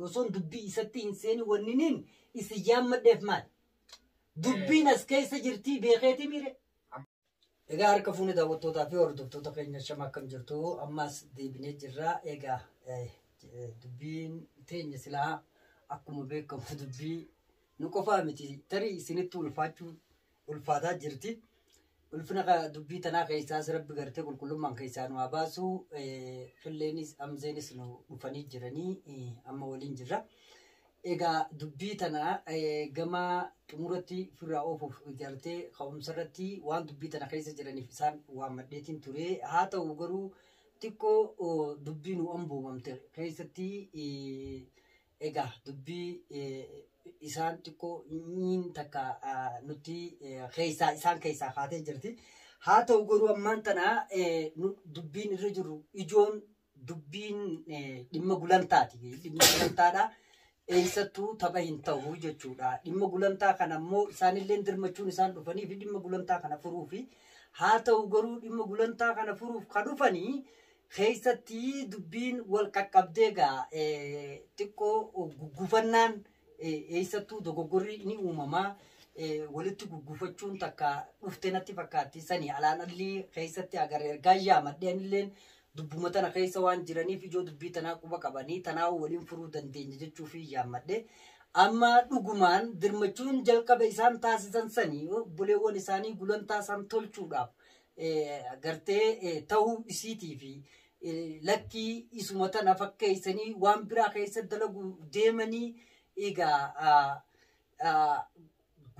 son dubbii isatti hin seeni wanniniin isi yaammadheef maal dubbiin as keessa jirtii beekeeti mire. Egaa harka fuuni daawwattootaa fi hordoftoota keenya shama akkam jirtu ammas deebinee jirra. Egaa dubbiin teenya silaa akkuma beekamu dubbii nu qofaa miti tarii isinitti ulfaataa jirti. Ulfina dubbii tanaa keessaas rabbi gartee qulqullummaan keessaa nu haa baasu. Qilleenis amzeenis nu dhufanii jiranii amma waliin jirra. Egaa dubbii tana gama xumuratti firraa oofuuf gartee ka'umsarratti waan dubbii tana keessa jiraniif isaan waan maddeetiin ture. Haa ta'u garuu xiqqoo dubbii nu amboomamte keessatti egaa dubbii isaan xiqqoo niin takka nuti isaan keessaa kaatee jirti. Haa ta'u garuu ammaan tana dubbiin irra jiru ijoon dubbiin dhimma gulantaati. Dhimma gulantaadha. Eessattuu tapha hin ta'u jechuudha. Dhimma gulantaa kana ammoo isaanillee dirmachuun isaan dhufanii fi dhimma gulantaa kana furuufi. Haa ta'u garuu dhimma gulantaa kana furuuf kan dhufanii keessatti dubbiin wal qaqqabdee gaa xiqqoo guggufannaan eessattuu dogoggorri ni uumamaa. Walitti guggufachuun takka dhufte natti fakkaatti sanii alaanallee keessatti agar ergaa yaamadheenilleen dubbuma tana keessa waan jiraniif ijoo dubbii tanaa quba qabanii tanaa waliin furuu dandeenya jechuuf yaammadhe. Amma dhugumaan dirmachuun jalqaba isaan taasisan sanii buleewwan isaanii gulantaa isaan tolchuudhaaf gartee ta'uu isiitii fi lakkii isuma tana fakkeessanii waan biraa keessa dalagu deemanii egaa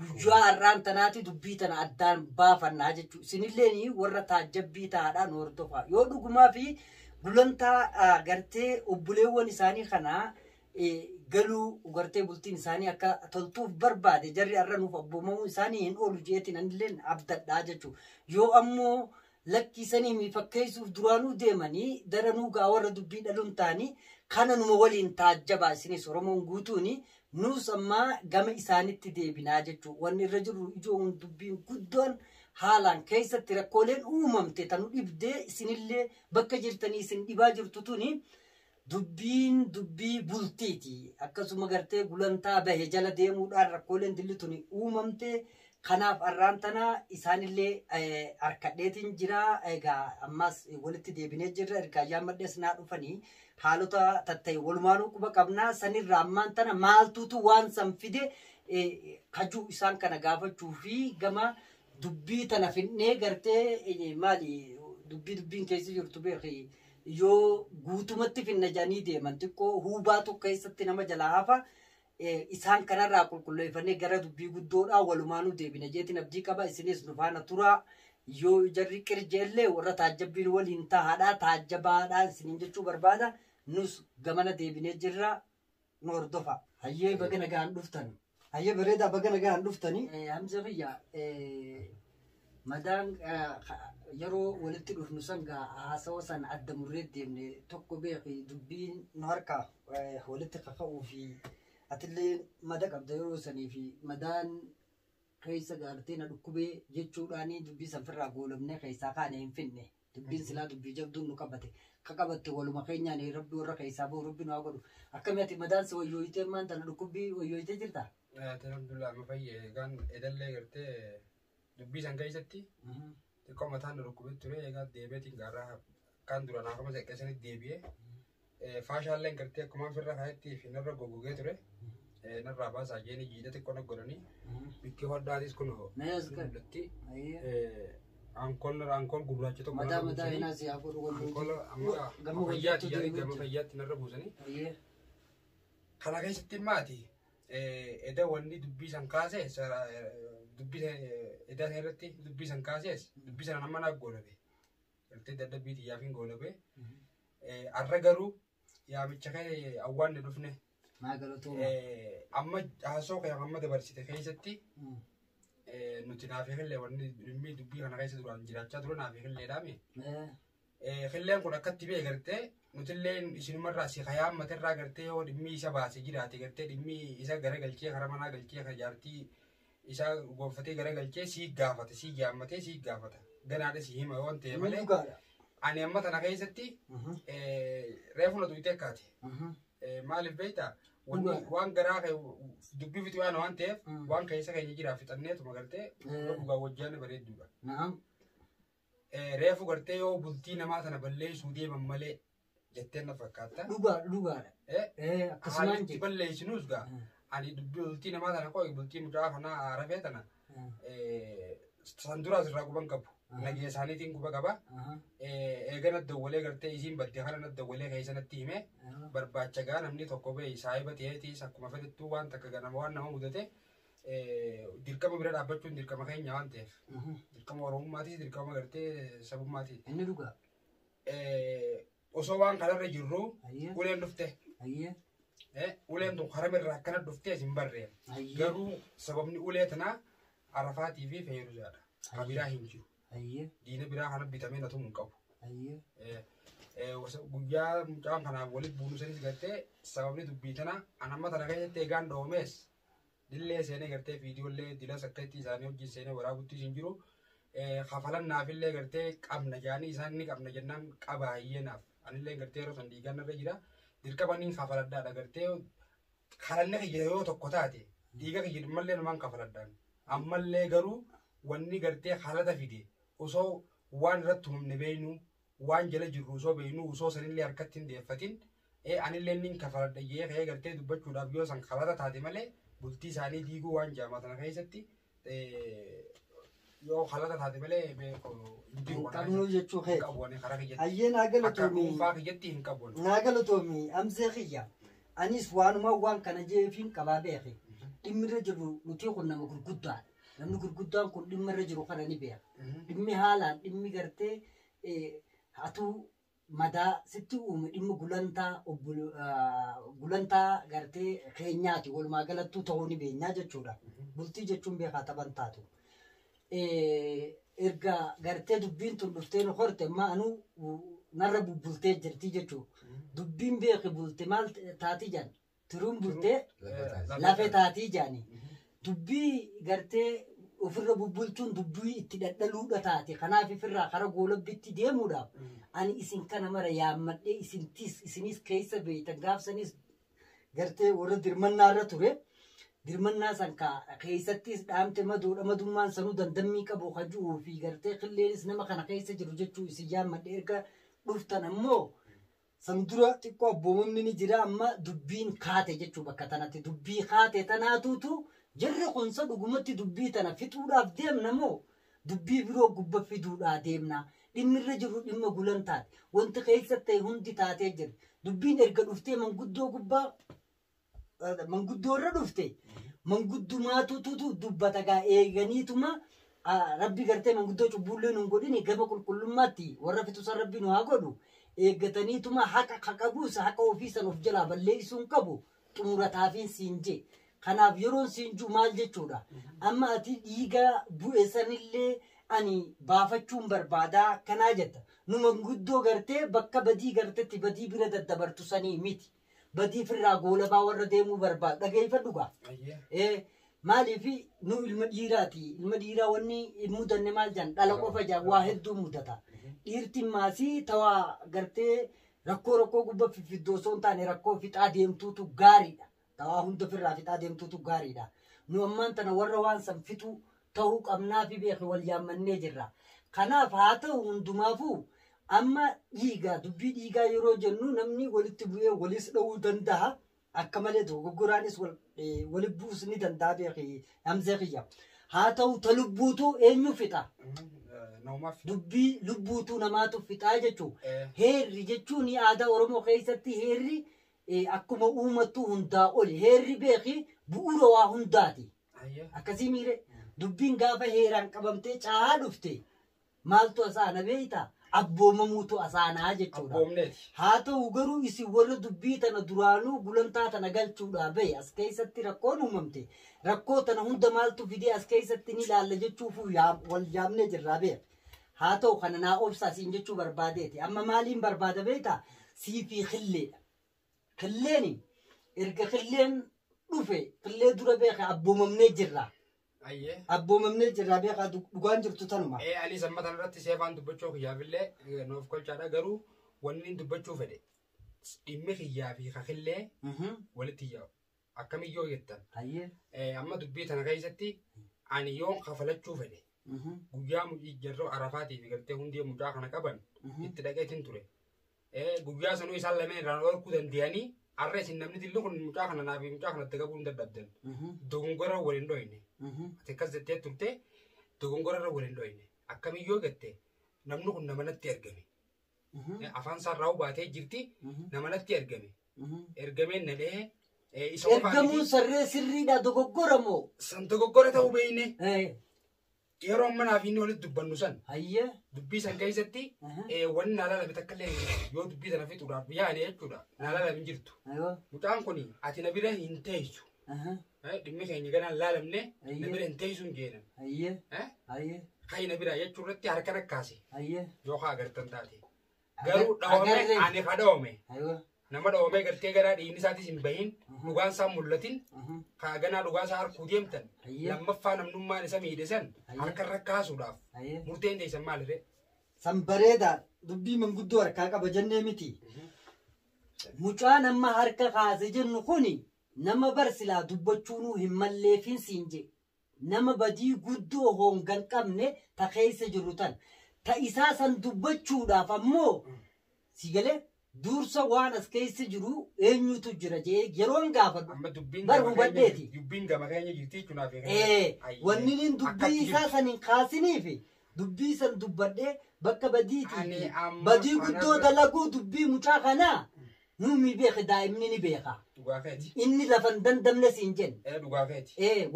guyyaa har'aan tanaati dubbii tana addaan baafannaa jechuudha. Isinillee warra taajjabbii ta'aadhaan hordofaa. Yoo dhugumaa fi gulantaa gartee obboleewwan isaanii kana galuu gartee bultiin isaanii akka toltuuf barbaade jarri har'a nuuf abboomamuu isaanii hin oolu jeetiin anillee abdadhaa jechuudha. Yoo ammoo lakkisanii fakkeessuuf duraanuu deemanii daranuu gaa warra dubbii dhaluun ta'anii kana numa waliin taajjabaa isinis Oromoon guutuuni. Nus amma gama isaanitti deebinaa jechuudha. Wanni irra jiru ijoon dubbiin guddoon haalaan keessatti rakkooleen uumamte tanu dhibdee isinillee bakka jirtanii isin dhibaa jirtu tuni dubbii bultiiti. Akkasuma gartee gulantaa bahe jala deemuudhaan rakkooleen dilli tuni uumamte. Kanaaf har'aan tana isaanillee harkadheetiin jira. Egaa ammas walitti deebinee jirra. Ergaa yaammadhees naa dhufanii haalota tatta'e walumaanuu quba qabnaa sanirraa ammaan tana maaltuutu waan san fide kajuu isaan kana gaafachuu fi gama dubbii tana finnee gartee maali dubbiin keessa jirtu beeki yoo guutumatti finna jedhanii deeman xiqqoo huubaatu keessatti nama jalaa hafa. Isaan kanarraa qulqulleeffannee gara dubbii guddoodhaa walumaanuu deebina jeetiin abdii qaba. Isinis nu faana turaa. Yoo jarri qirjeellee warra taajjabbiin waliin tahaadhaa taajjabaadhaa isiniin jechuu barbaada. Nus gamana deebinee jirra nu hordofa. Hayyee baga nagaan dhuftan. Hayyee bareedaa baga nagaan dhuftanii. Hamza biyya madaan yeroo walitti dhufnu sangaa haasawa san adda murree deemne tokko beeki dubbiin nu harkaa walitti kaka'uu fi atillee mada qabda yeroo sanii fi madaan keessa gaartee na dhukkubee jechuudhaanii dubbii sanfirraa goolabnee keessaa kaane hin finne. Dubbiin silaa dubbii jabduun nu qabate. Kaqabatte waluma keenyaan rabbi warra keessaa bahu rabbi nu haa godhu. Akkamitti madaan si wayyooyitee maan tana dhukkubbii wayyooyitee jirta? Alhamdulillah amma fayyee kan edallee gartee dubbii san keessatti xiqqoo mataan nu dhukkubee ture egaa deebiitiin gaarraa kan dura naafama seqqeessanitti deebi'ee faashaalleen gartee akkuma ofirra kaayetti fi narra goggogee ture. Narraa baasaa jeeni jiidha xiqqoo na godhanii bikkee hodhaatis kun mul'atti ankool gurraacha tokko madaa hinaa siyaa godhu gama fayyaatti narra buusanii kana keessatti maati eda wanni dubbii san kaasee dubbii eda san irratti dubbii san kaasees dubbii sana nama naaf goolabe gartee dadhabbii xiyyaaf hin goolabe arra garuu yaamicha kee awwaanne dhufne amma haasoo kee amma dabarsite keessatti nuti naafii hillee wanni dhimmi dubbii kana keessa duraan jiraachaa ture naafii hillee dhaame. Hilleen kun akkatti bee gartee nutillee isinumarraa si hayaammatirraa gartee yoo dhimmi isa baase jiraate gartee dhimmi isa garagalchee karaa manaa galchee kan jaartii isa gonfatee garagalchee sii gaafata sii yaammatee sii gaafata ganaadha si hima waan ta'e malee ani amma tana keessatti reefuna duwitee akkaati. maaliif beektaa waan garaa dubbii fitu waan ta'eef waan keessa keenya jira fixanneetuma gartee dhugaa wajjaan bareedduudha. Reefu gartee yoo bultii namaa sana balleessuu deeman malee jettee na fakkaata. Dhugaadha. Akkasumaan itti balleessinuus gaa ani bultii namaa sana qooyi bultii mucaa kanaa rafee tana san duraas irraa guban qabu. Nagee isaaniitiin guba qaba. Eega nadda gartee isiin baddee kana nadda walee keessatti hime barbaacha gaa namni tokko ba'e saayiba ta'eetiis akkuma fedhettuu waan takka ganama waan nama mudate dirqama bira dhaabbachuun dirqama keenya waan ta'eef dirqama oromummaatiis dirqama gartee sabummaatiis. Inni dhugaa. Osoo waan kanarra jirru uleen dhufte. Uleen tun haramirraa akkana dhuftee isin barreen. Garuu sababni ulee tanaa Arafaatii fi Feeruzaadha. Kan biraa hin jiru. Diina biraa kana bitamee natu hin qabu. Guyyaa mucaan kanaaf walitti buunu sanis gartee sababni dubbii tana anamma tana keessatti eegaan dhoomees dillee seenee gartee viidiyoollee dilas akkatti isaanii wajjin seenee waraabutti hin jiru. Kafalannaafillee gartee qabna jaanii isaan ni qabna jennaan qaba hiyyenaaf. Anillee gartee yeroo san dhiigaan irra jira. Dirqama niin kafaladdaadha gartee kalanne kiyya yoo tokko taate dhiiga kiyya mallee namaan kafaladdaan. Ammallee garuu wanni gartee haalata fide osoo waan irratti humne beeynu waan jala jirru osoo beeynu osoo sanillee harkatti hin deeffatin anillee niin kafaladha jee ka'ee gartee dubbachuudhaaf yoo san haalata taate malee bultii isaanii diiguu waan jaamatan keessatti yoo haalata taate malee qabnu jechuu kee hayyee naa galatoomii amsee kiyya anis waanuma waan kana jeefiin qabaa beeke dhimmirra jiru nuti kun nama gurguddaadha. Namni gurguddaan kun dhimmirra jiru kana ni beeka. Dhimmi haalaan dhimmi gartee hatuu madaa sitti uume dhimmi gulantaa gartee keenyaati walumaa galattuu ta'uu ni beenyaa jechuudha. Bultii jechuun beekaa taphan taatu. Erga gartee dubbiin tun dhuftee nu horte amma anuu narra bubbultee jirti jechuudha. Dubbiin beeke bulte maal taati jedhan tiruun bultee lafe taatii jedhani. Dubbii gartee ofirra bubbulchuun dubbii itti dhadhaluudha taate. Kanaaf ofirraa kara goolabbitti deemuudhaaf ani isin kana mara yaammadhee isinis keessa beeytan gaafsanis gartee warra dirmannaarra ture. Dirmannaa san keessattis dhaamte madoodha madummaan sanuu dandammii qabu hajuu fi gartee qilleenis nama kana keessa jiru jechuu isin yaammadhee erga dhuftan ammoo san dura xiqqoo abboomamni ni jira amma dubbiin kaate jechuu bakka tanatti dubbii kaate tanaatuutu jirri kunsa dhugumatti dubbii tana fixuudhaaf deemna moo dubbii biroo gubba fiduudhaa deemna dhimmirra jiru dhimma gulantaati wanti keessatti hundi taatee jira dubbiin erga dhuftee manguddoo gubbaa manguddoorra dhufte manguddumaatutu dubbata gaa eeganiituma rabbi gartee manguddoo cubbuullee nun godhini gaba qulqullummaatti warra fixusan rabbi nu haa godhu eeggataniituma haqa qabuus haqa ofiisan of jalaa balleessuun qabu xumurataafiin siin jee kanaaf yeroon siin juu maal jechuudha amma ati dhiiga bu'e sanillee ani baafachuun barbaadaa kanaa jetta nu manguddoo gartee bakka badii gartetti badii bira daddabartu sanii miti badii firraa goolabaa warra deemuu barbaadu dhageeffadhu gaa maaliif nu ilma dhiiraati ilma dhiiraa wanni hin mudanne maal jedhan dhala qofa jedhan waa hedduu mudata dhiirtiin maasii tawaa gartee rakkoo gubba fifiddoo osoo hin taane rakkoo fixaa deemtuutu gaariidha tawaa hunda firraa fixaa deemtuutu gaariidha nu ammaan tana warra waan san fixuu ta'uu qabnaa fi beeke wal yaammannee jirra kanaaf haa ta'u hundumaafuu amma dhiigaa dubbii dhiigaa yeroo jennu namni walitti bu'ee walis dha'uu danda'a akka malee dogoggoraanis walitti bu'uus ni danda'a beeke amsee kiyya haa ta'u ta lubbuutu eenyu fixa dubbii lubbuutu namaatu fixaa jechuun heerri jechuun aadaa oromoo keessatti heerri akkuma uumattuu hundaa oli heerri beeki bu'uura waa hundaati akkasii miire dubbiin gaafa heeraan qabamtee caa dhufte maaltu asaana beeyta abboomamuutu asaanaa jechuudha haa ta'u garuu isin warra dubbii tana duraanuu gulantaa tana galchuudhaa bahe as keessatti rakkoon uumamte rakkoo tana hunda maaltu fidee as keessatti ni ilaalla jechuufuu wal yaamnee jirraa beeka haa ta'u kana naa obsaasiin jechuu barbaadeeti amma maaliin barbaada beektaa sii fi qilleedha qilleeni erga qilleen dhufe qillee dura beeka abboomamnee jirraa abboomamnee jirraa beekaa dhugaan jirtu tanuma. Ali sammatan irratti seefaan dubbachuu kiyyaafillee nuuf kolchaadha garuu wanni dubbachuu fedhe dhimmi kiyyaa fi kakillee walitti yaa'u. Akkamiin yoo jettan. Amma dubbii tana keessatti ani yoon kafalachuu fedhe. Guyyaa jarroo Arafaatii fi gartee hundee mucaa kana qaban itti dhaqeetiin ture. Guyyaa sanuu isaan lameen irraan dhorkuu danda'anii har'a isin namni dilli kun mucaa kana naa fi mucaa kanatti qabuu hin dadhabdan. Dogongora waliin dhoyne. Ati akkas jettee turte dogongora waliin dhoyne. Akkamiin yoo jette namni kun namanatti ergame. Afaan sarraa baatee jirti namanatti ergame. Ergameen na dhahee. Ergamuun sarree sirriidha dogoggora moo? San dogoggora ta'uu beeyne. Yeroo ammanaa fi inni walitti dubbannu san. Dubbii san keessatti wanni naalaalame takka illee yoo dubbii sana fixuudhaaf yaane jechuudha. Naalaalame hin jirtu. Mucaan kun ati na bira hin teessu. Dhimmi keenya ganaan laalamne na bira hin teessu hin jeenan. Kayi na bira jechuu irratti harka nakkaase. Yookaan agartan taate. Garuu dhaawame ani ka dhaawame. Nama dhaawamee gartee garaa dhiigni isaatis hin bahin dhugaan isaa mul'atin kaaganaa dhugaa isaa harkuu deemtan lammaffaa namnummaan isa miidhesan harka irra kaasuudhaaf murteen teessan maalirree? San bareedaa dubbii manguddoo harkaa qaba jennee miti. Mucaan amma harka kaase jennu kuni nama barsilaa dubbachuunuu hin malleefin siin je nama badii guddoo hoongan qabne ta keessa jiru tan ta isaa san dubbachuudhaaf ammoo si galee. Dursa waan as keessa jiru eenyutu jira jee yeroon gaafadhu bar hubadheeti. Dubbiin gama keenya jirti jechuudhaaf. Wanni inni dubbii isaa san hin kaasiniifi dubbii san dubbadhee bakka badiiti. Badii guddoo dalaguu dubbii mucaa kanaa numi beeka daa'imni ni beeka. Inni lafan dandamne siin jenna.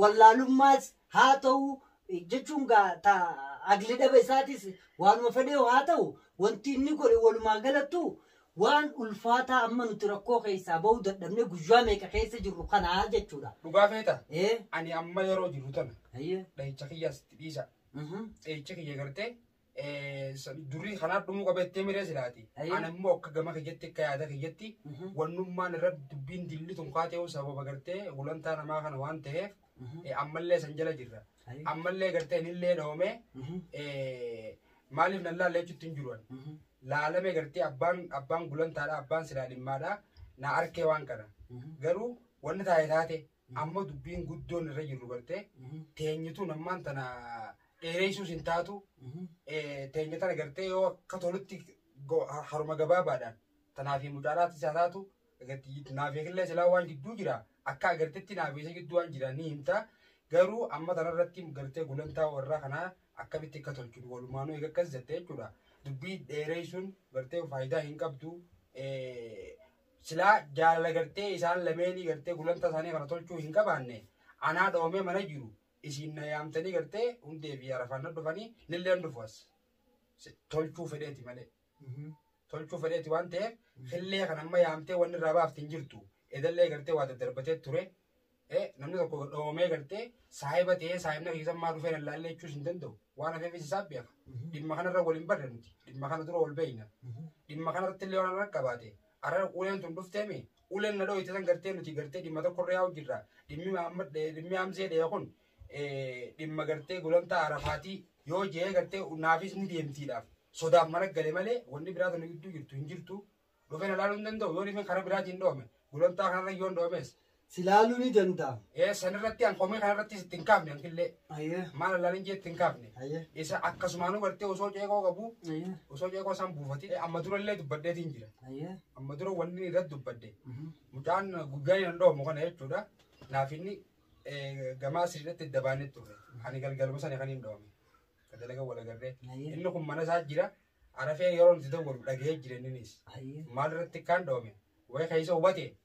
Wallaalummaas haa ta'u jechuun ta agli dhaba isaatis waanuma fedhee haa ta'u wanti inni godhe walumaa galattu. Waan ulfaataa amma nuti rakkoo keessaa bahuu dadhabne guyyaa meeqa keessa jirru kanaa jechuudha. Dhugaa feeta. Ani amma yeroo jiru tana. Dhahicha kiyyaas dhiisa. Dhahicha kiyya gartee durii kanaaf dhumuu qabeettee miree silaati. Ani immoo akka gama kiyyatti akka yaada kiyyatti wannummaan irra dubbiin dilli tunkaa ta'uu sababa gartee gulantaa namaa kana waan ta'eef ammallee san jala jirra. Ammallee gartee inillee dhoomee maaliif nan laallee jechuutti hin jiruan. Laalame gartee abbaan gulantaadha abbaan silaa dhimmaadha na arkee waan kana. Garuu wanni taate amma dubbiin guddoon irra jirru gartee teenyitu nammaan tana dheereessuus hin taatu teenya tana gartee yoo akka tolutti haruma gabaabaadhaan tanaafi mucaadhaatti isaa taatu naafeekillee silaa waan gidduu jira akka agarteetti naafeessa gidduu waan jira ni himta. Garuu amma tanarratti gartee gulantaa warraa kanaa akkamitti akka tolchu walumaanuu eega akkas jettee jechuudha. Dubbii dheereessuun gartee faayidaa hin qabdu. Silaa jaalala gartee isaan lameenii gartee gulantaa isaanii kana tolchuu hin qabaanne anaa dhoomee mana jiru isin na yaamtanii gartee hundee fi arafaan dhufanii nilleen dhufuas tolchuu fedheeti malee. Tolchuu fedheeti waan ta'eef hillee kan amma yaamtee wanni irraa baafti hin jirtu. Edallee gartee waa daddarbatee ture. Namni tokko dhoomee gartee saahiba ta'ee saahibna keessan maa dhufee lallaallee jechuus hin danda'u. Waan hafeefis isaa beeka. Dhimma kanarra waliin barre nuti. Dhimma kana dura wal beeyna. Dhimma kanarratti illee waan akka baate. Arra uleen tun dhufteemi. Uleen na dhooyite san gartee nuti gartee dhimma tokkorra yaa'u jirra. Dhimmi Hamzee dhee kun dhimma gartee gulantaa Arafaatii yoo jee gartee naafis ni deemtiidhaaf. Sodaaf mana gale malee wanni biraa tun gidduu jirtu hin jirtu. Dhufee na laaluu hin danda'u. Yoo dhufee karaa biraatiin dhoome. Gulantaa kanarra yoo hin dhoomes. Silaaluu ni danda'a. Sanirratti hanqomee kanarratti itti hin kaafne hanqillee. Maal laalin jee itti hin kaafne. Isa akkasumaanuu gartee osoo ceekoo qabu osoo ceekoo isaan buufate amma durallee dubbaddeetiin jira. Amma dura wanni irratti dubbadde. Mucaan guggaan hin dhoomu kana jechuudha. Naaf inni gamaa sirriitti dabaanee turre. Ani galgaluma sana kan hin dhoome. Dalaga wal agarree. Inni kun mana isaa jira. Arafee yeroo nuti ta'u dhagahee jira innis. Maal irratti kan dhoome. Wayi keessa hubate.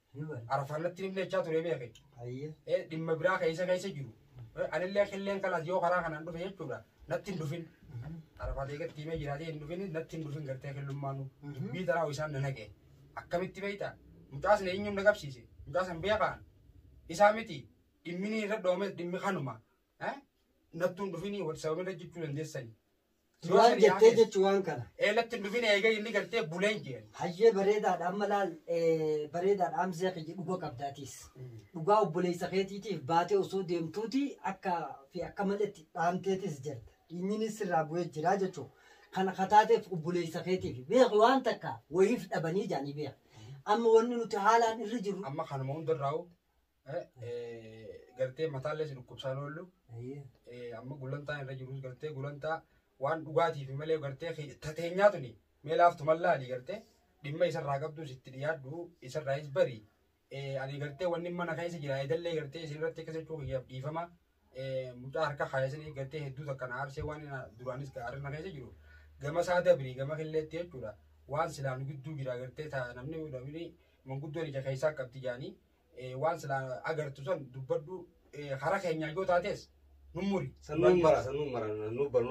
Arafaanatti nimne jechaa ture beeke. Dhimma biraa keessa jiru. Anillee killeen kalaas yoo karaa kanaan dhufe jechuudha. Natti hin dhufin. Arafaatee gatti himee jiraatee hin dhufin natti hin dhufin gartee killummaanu. Dubbii taraa isaan na naqe. Akkamitti beeyta? Mucaas na eenyuun na qabsiise. Mucaas hin beekaan. Isaa miti dhimmi irra dhoome dhimmi kanuma. Nattu hin dhufin sababa irra jechuu dandeessani. Waan jettee jechuu waan kana. Eelatti hin dhufin eegee inni gartee buleen jeen. Hayyee bareedaadha amma laal bareedaadha Hamzee kiyya dhugaa qabdaatis. Dhugaa obboleessa keetiitiif baatee osoo deemtuuti akka malatti dhaamteetis jirta. Inninis sirraa bu'ee jira jechuudha. Kana kataateef obboleessa keetiif beeku waan takka wayiif dhabanii jaanii beeku. أما وننو تحالا الرجل أما خان مون دراو قرتي مثال ليش نكبسان ولو أما قلنا تا الرجل قرتي قلنا وان دوغاتي في ملء قرتي تتهنياتني ملاف تملا لي قرتي دم يسر راقب دو ستريات دو يسر رايز بري أنا قرتي واني ما نخايس جرا يدل قرتي سيرتي كذا شو هي يفهمها متعارك خايسني قرتي هدو تكن عارسي واني درانيس كارن نخايس جرو جما ساده بري جما خلتي تجورا وان سلام قدو جرا قرتي تا نمني ودمني من قدو رجع خايسا كبتي جاني وان سلام أجر تسون دبردو خرا خينيا جو تاتيس نموري سنومرا نوبر